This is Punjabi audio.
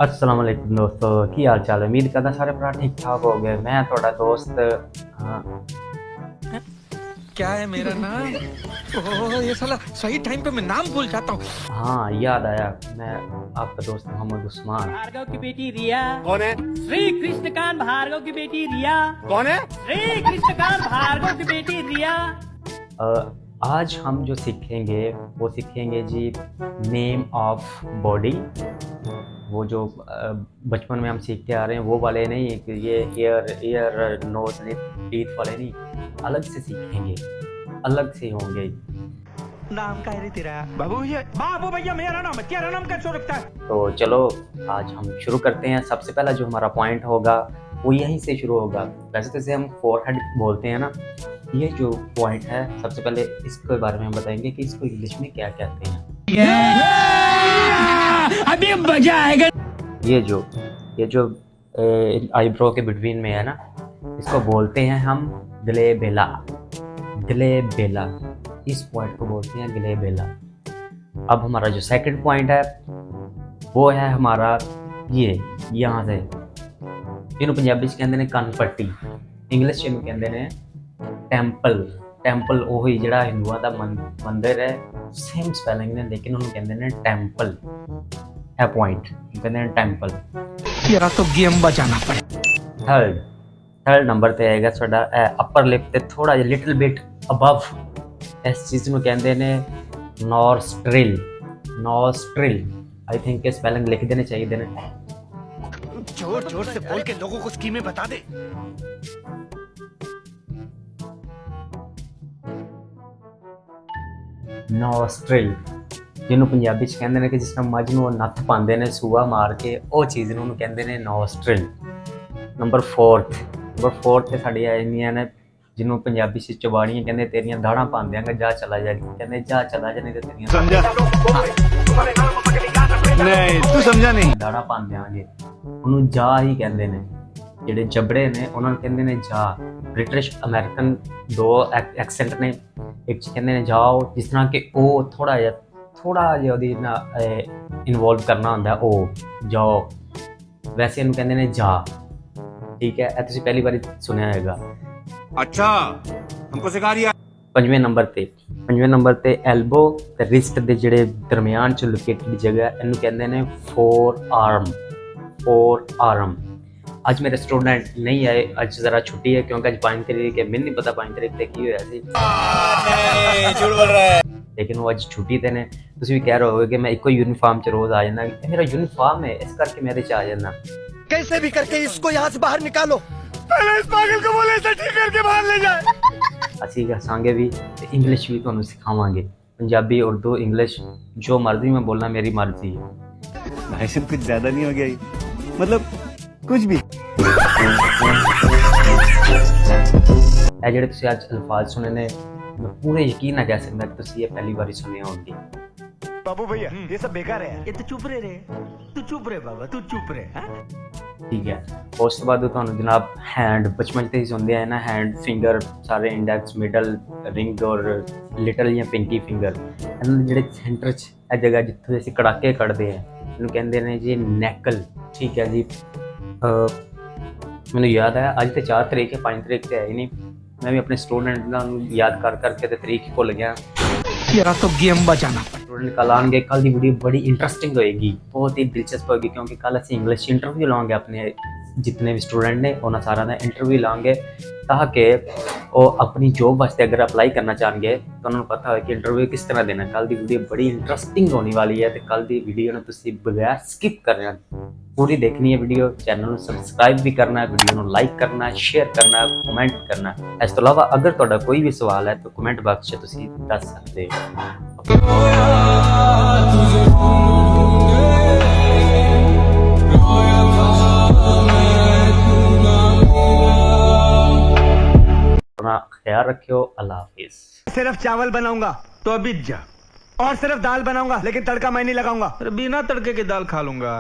अस्सलाम वालेकुम दोस्तों की हाल चाल है। उम्मीद करदा सारे भरा ठीक ठाक हो गए। मैं थोड़ा दोस्त क्या है मेरा नाम? ओह ये साला सही टाइम पे मैं नाम भूल जाता हूँ। हाँ याद आया, मैं आपका दोस्त मोहम्मद उस्मान। भार्गव की बेटी रिया। कौन है? श्री कृष्णकांत भार्गव की बेटी रिया। कौन है? श्री कृष्णकांत भार्गव की बेटी रिया। आज हम जो सीखेंगे वो सीखेंगे जी नेम ऑफ बॉडी। वो जो बचपन में हम सीखते आ रहे हैं वो वाले नहीं, ये ईयर नोज टीथ वाले नहीं, अलग से सीखेंगे, अलग से होंगे। नाम क्या है तेरा? बाबू भैया मेरा नाम है, तेरा नाम कैसे रखता है? तो चलो आज हम शुरू करते हैं। सबसे पहला जो हमारा पॉइंट होगा वो यहीं से शुरू होगा। वैसे तो इसे हम फोरहेड बोलते हैं ना, ये जो पॉइंट है सबसे पहले इसके बारे में हम बताएंगे कि इसको इंग्लिश में क्या कहते हैं। अभी मजा आएगा। ये जो आईब्रो के बिटवीन में है ना, इसको बोलते हैं हम ग्लेबेला। ग्लेबेला, इस पॉइंट को बोलते हैं ग्लेबेला। अब हमारा जो सेकंड पॉइंट है वो है हमारा ये यहाँ से, ਇਹਨੂੰ ਪੰਜਾਬੀ 'ਚ ਕਹਿੰਦੇ ਨੇ ਕੰਨ ਪੱਟੀ, ਇੰਗਲਿਸ਼ 'ਚ ਇਹਨੂੰ ਕਹਿੰਦੇ ਨੇ ਟੈਂਪਲ। ਟੈਂਪਲ ਉਹੀ ਜਿਹੜਾ ਹਿੰਦੂਆਂ ਦਾ ਮੰਦਿਰ ਹੈ, ਸੇਮ ਸਪੈਲਿੰਗ ਨੇ ਲੇਕਿਨ ਉਹਨੂੰ ਕਹਿੰਦੇ ਨੇ ਟੈਂਪਲ। ਇਹ ਪੁਆਇੰਟ ਕਹਿੰਦੇ ਨੇ ਟੈਂਪਲ। तेरा तो गेम बजाना पड़े। ਥਰਡ ਨੰਬਰ ਤੇ ਆਏਗਾ ਸਾਡਾ ਅਪਰ ਲਿਪ ਤੇ ਥੋੜਾ ਜਿਹਾ ਲਿਟਲ ਬਿਟ ਅਬਵ, ਇਸ ਚੀਜ਼ ਨੂੰ ਕਹਿੰਦੇ ਨੇ ਨੋਸਟ੍ਰਿਲ। ਨੋਸਟ੍ਰਿਲ आई थिंक स्पेलिंग लिख देने चाहिए ने। जोर जोर से बोल के लोगों को स्कीमें बता दे। ਨੋਸਟ੍ਰਿਲ ਜਿਹਨੂੰ ਪੰਜਾਬੀ ਚ ਕਹਿੰਦੇ ਨੇ ਕਿ ਜਿਸ ਤਰ੍ਹਾਂ ਮੱਝ ਨੂੰ ਉਹ ਨੱਥ ਪਾਉਂਦੇ ਨੇ ਸੂਆ ਮਾਰ ਕੇ, ਉਹ ਚੀਜ਼ ਨੂੰ ਉਹਨੂੰ ਕਹਿੰਦੇ ਨੇ ਨੋਸਟ੍ਰਿਲ। ਨੰਬਰ 4 ਤੇ ਸਾਡੀ ਆ ਜਾਂਦੀਆਂ ਨੇ ਜਿਹਨੂੰ ਪੰਜਾਬੀ ਚ ਚਬਾੜੀਆਂ ਕਹਿੰਦੇ, ਤੇਰੀਆਂ ਦਾੜਾਂ ਪਾਣ ਦਿਆਂਗਾ ਜਾ ਚਲਾ ਜਾ, ਕਹਿੰਦੇ ਜਾ ਚਲਾ ਜਾ ਨਹੀਂ ਤੇ ਤੇਰੀਆਂ समझा? नहीं तू समझा नहीं। ਦਾੜਾਂ ਪਾਣ ਦਿਆਂਗੇ, ਉਹਨੂੰ ਜਾ ਹੀ ਕਹਿੰਦੇ ਨੇ। ਜਿਹੜੇ ਜਬੜੇ ਨੇ ਉਹਨਾਂ ਨੂੰ ਕਹਿੰਦੇ ਨੇ ਜਾ। ਬ੍ਰਿਟਿਸ਼ ਅਮਰੀਕਨ ਦੋ ਐਕਸੈਂਟ ਨੇ, ਇੱਕ ਚ ਕਹਿੰਦੇ ਨੇ ਜਾਓ, ਜਿਸ ਤਰ੍ਹਾਂ ਕਿ ਉਹ ਥੋੜਾ ਜਿਹਾ ਉਹਦੀ ਨਾ ਇਨਵੋਲਵ ਕਰਨਾ ਹੁੰਦਾ, ਉਹ ਜਾਓ, ਵੈਸੇ ਇਹਨੂੰ ਕਹਿੰਦੇ ਨੇ ਜਾ। ਠੀਕ ਹੈ, ਇਹ ਤੁਸੀਂ ਪਹਿਲੀ ਵਾਰੀ ਸੁਣਿਆ ਹੋਏਗਾ। अच्छा हमको सिखा रही है। ਪੰਜਵੇਂ ਨੰਬਰ ਤੇ ਐਲਬੋ ਤੇ ਰਿਸਟ ਦੇ ਜਿਹੜੇ ਦਰਮਿਆਨ ਚ ਲੋਕੇਟਡ ਜਗ੍ਹਾ, ਇਹਨੂੰ ਕਹਿੰਦੇ ਨੇ ਫੋਰ ਆਰਮ। ਅੱਜ ਮੇਰੇ ਸਟੂਡੈਂਟ ਨਹੀਂ ਆਏ, ਅੱਜ ਜ਼ਰਾ ਛੁੱਟੀ ਹੈ ਕਿਉਂਕਿ ਅੱਜ 5 ਤਰੀਕ ਹੈ। ਮੈਨੂੰ ਨਹੀਂ ਪਤਾ 5 ਤਰੀਕ ਤੇ ਕੀ ਹੋਇਆ ਸੀ, झूठ बोल रहा है। ਲੇਕਿਨ ਉਹ ਅੱਜ ਛੁੱਟੀ ਤੇ ਨੇ। ਤੁਸੀਂ ਵੀ ਕਹਿ ਰਹੇ ਹੋਗੇ ਕਿ ਮੈਂ ਇੱਕੋ ਯੂਨੀਫਾਰਮ ਚ ਰੋਜ਼ ਆ ਜਾਂਦਾ, ਇਹ ਮੇਰਾ ਯੂਨੀਫਾਰਮ ਹੈ, ਇਸ ਕਰਕੇ ਮੈਂ ਇਹਦੇ ਚ ਆ ਜਾਂਦਾ। कैसे भी करके इसको यहाँ से बाहर निकालो। पहले इस पागल को बोले इसे ठीक करके बाहर ले जाए। ਅਸੀਂ ਹੱਸਾਂਗੇ ਵੀ ਤੇ ਇੰਗਲਿਸ਼ ਵੀ ਤੁਹਾਨੂੰ ਸਿਖਾਵਾਂਗੇ। ਪੰਜਾਬੀ, ਉਰਦੂ, ਇੰਗਲਿਸ਼, ਜੋ ਮਰਜ਼ੀ ਮੈਂ ਬੋਲਣਾ, ਮੇਰੀ ਮਰਜ਼ੀ ਹੈ। भाई साहब कुछ ज्यादा नहीं हो गया ये? मतलब कुछ भी। ਇਹ ਜਿਹੜੇ ਤੁਸੀਂ ਅੱਜ ਅਲਫਾਜ਼ ਸੁਣੇ ਨੇ, ਮੈਂ ਪੂਰੇ ਯਕੀਨ ਨਾਲ ਕਹਿ ਸਕਦਾ ਕਿ ਤੁਸੀਂ ਇਹ ਪਹਿਲੀ ਵਾਰੀ ਸੁਣੇ ਹੋਣਗੇ। बाबू भैया ये सब बेकार है। ये तो चुप रहे तू चुप रहे बाबा, तू चुप रहे। ਠੀਕ ਹੈ, ਉਸ ਤੋਂ ਬਾਅਦ ਤੁਹਾਨੂੰ ਜਨਾਬ ਹੈਂਡ, ਬਚਪਨ ਤੇ ਹੀ ਸੁਣਦੇ ਆਏ ਨਾ, ਹੈਂਡ, ਫਿੰਗਰ, ਸਾਰੇ ਇੰਡੈਕਸ, ਮਿਡਲ, ਰਿੰਗ ਔਰ ਲਿਟਲ ਜਾਂ ਪਿੰਕੀ ਫਿੰਗਰ। ਇਹਨਾਂ ਦੇ ਜਿਹੜੇ ਸੈਂਟਰ 'ਚ ਇਹ ਜਗ੍ਹਾ ਜਿੱਥੋਂ ਅਸੀਂ ਕੜਾਕੇ ਕੱਢਦੇ ਆ, ਇਹਨੂੰ ਕਹਿੰਦੇ ਨੇ ਜੀ ਨੈਕਲ। ਠੀਕ ਹੈ ਜੀ, ਮੈਨੂੰ ਯਾਦ ਹੈ ਅੱਜ ਤੇ 4 ਤਰੀਕ ਹੈ, 5 ਤਰੀਕ ਤੇ ਹੈ ਹੀ ਨਹੀਂ। ਮੈਂ ਵੀ ਆਪਣੇ ਸਟੂਡੈਂਟਾਂ ਨੂੰ ਯਾਦ ਕਰਕੇ ਤੇ ਤਰੀਕ ਹੀ ਭੁੱਲ ਗਿਆ। तेरा तो गेम बजाना पड़े। ਸਟੂਡੈਂਟ ਕੱਲ੍ਹ ਆਉਣਗੇ, ਕੱਲ੍ਹ ਦੀ ਵੀਡੀਓ ਬੜੀ ਇੰਟਰਸਟਿੰਗ ਹੋਏਗੀ, ਬਹੁਤ ਹੀ ਦਿਲਚਸਪ ਹੋਏਗੀ, ਕਿਉਂਕਿ ਕੱਲ੍ਹ ਅਸੀਂ ਇੰਗਲਿਸ਼ ਇੰਟਰਵਿਊ ਲਾਵਾਂਗੇ। ਆਪਣੇ ਜਿਤਨੇ ਵੀ ਸਟੂਡੈਂਟ ਨੇ ਉਹਨਾਂ ਸਾਰਿਆਂ ਦਾ ਇੰਟਰਵਿਊ ਲਾਵਾਂਗੇ ਤਾਂ ਕਿ ਉਹ ਆਪਣੀ ਜੋਬ ਵਾਸਤੇ ਅਗਰ ਅਪਲਾਈ ਕਰਨਾ ਚਾਹਣਗੇ ਤਾਂ ਉਹਨਾਂ ਨੂੰ ਪਤਾ ਹੋਵੇ ਕਿ ਇੰਟਰਵਿਊ ਕਿਸ ਤਰ੍ਹਾਂ ਦੇਣਾ। ਕੱਲ੍ਹ ਦੀ ਵੀਡੀਓ ਬੜੀ ਇੰਟਰਸਟਿੰਗ ਹੋਣ ਵਾਲੀ ਹੈ ਤੇ ਕੱਲ੍ਹ ਦੀ ਵੀਡੀਓ ਨੂੰ ਤੁਸੀਂ ਬਗੈਰ ਸਕਿਪ ਕਰਨਾ, ਪੂਰੀ ਦੇਖਣੀ ਹੈ ਵੀਡੀਓ। ਚੈਨਲ ਨੂੰ ਸਬਸਕ੍ਰਾਈਬ ਵੀ ਕਰਨਾ ਹੈ, ਵੀਡੀਓ ਨੂੰ ਲਾਈਕ ਕਰਨਾ, ਸ਼ੇਅਰ ਕਰਨਾ, ਕਮੈਂਟ ਕਰਨਾ। ਇਸ ਤੋਂ ਇਲਾਵਾ ਅਗਰ ਤੁਹਾਡਾ ਕੋਈ ਵੀ ਸਵਾਲ ਹੈ ਤਾਂ ਕਮੈਂਟ ਬਾਕਸ 'ਚ ਤੁਸੀਂ ਦੱਸ ਸਕਦੇ ਹੋ। अपना ख्याल रखियो। अल्लाह हाफिज। सिर्फ चावल बनाऊंगा तो अभी जा, और सिर्फ दाल बनाऊंगा लेकिन तड़का मैं नहीं लगाऊंगा। बिना तड़के की दाल खा लूंगा।